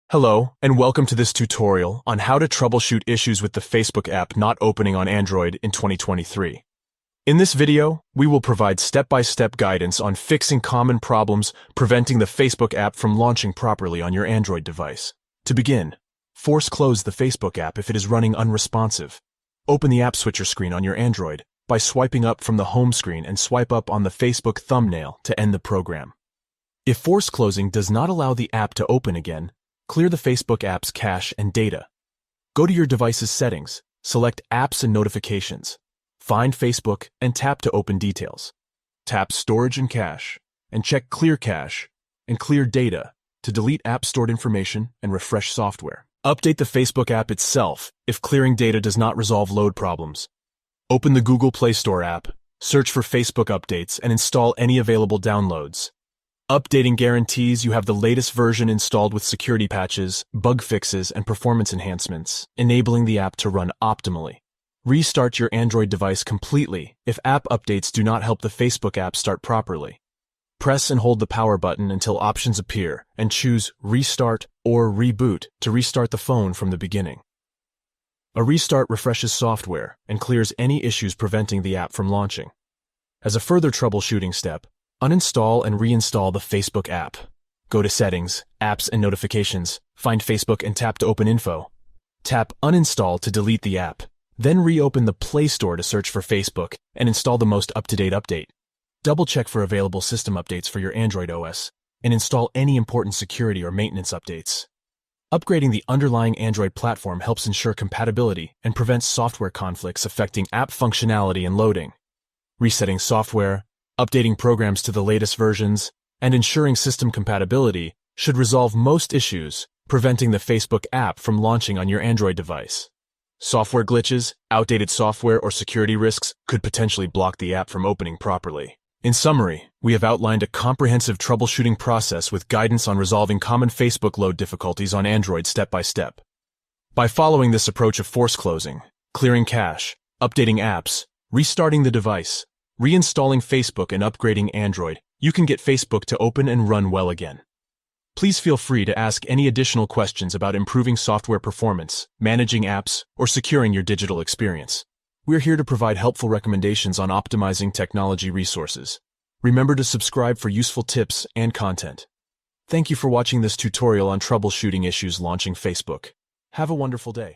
Hello, and welcome to this tutorial on how to troubleshoot issues with the Facebook app not opening on Android in 2023. In this video, we will provide step-by-step guidance on fixing common problems preventing the Facebook app from launching properly on your Android device. To begin, force close the Facebook app if it is running unresponsive. Open the App Switcher screen on your Android by swiping up from the home screen and swipe up on the Facebook thumbnail to end the program. If force closing does not allow the app to open again, clear the Facebook app's cache and data. Go to your device's settings, select Apps and Notifications. Find Facebook and tap to open details. Tap Storage and Cache, and check Clear Cache and Clear Data to delete app-stored information and refresh software. Update the Facebook app itself if clearing data does not resolve load problems. Open the Google Play Store app, search for Facebook updates, and install any available downloads. Updating guarantees you have the latest version installed with security patches, bug fixes, and performance enhancements, enabling the app to run optimally. Restart your Android device completely if app updates do not help the Facebook app start properly. Press and hold the power button until options appear and choose Restart or Reboot to restart the phone from the beginning. A restart refreshes software and clears any issues preventing the app from launching. As a further troubleshooting step, uninstall and reinstall the Facebook app. Go to Settings, Apps and Notifications, find Facebook and tap to open info. Tap Uninstall to delete the app. Then reopen the Play Store to search for Facebook and install the most up-to-date update. Double-check for available system updates for your Android OS and install any important security or maintenance updates. Upgrading the underlying Android platform helps ensure compatibility and prevents software conflicts affecting app functionality and loading. Resetting software, updating programs to the latest versions, and ensuring system compatibility should resolve most issues, preventing the Facebook app from launching on your Android device. Software glitches, outdated software, or security risks could potentially block the app from opening properly. In summary, we have outlined a comprehensive troubleshooting process with guidance on resolving common Facebook load difficulties on Android step by step. By following this approach of force closing, clearing cache, updating apps, restarting the device, reinstalling Facebook and upgrading Android, you can get Facebook to open and run well again. Please feel free to ask any additional questions about improving software performance, managing apps, or securing your digital experience. We're here to provide helpful recommendations on optimizing technology resources. Remember to subscribe for useful tips and content. Thank you for watching this tutorial on troubleshooting issues launching Facebook. Have a wonderful day.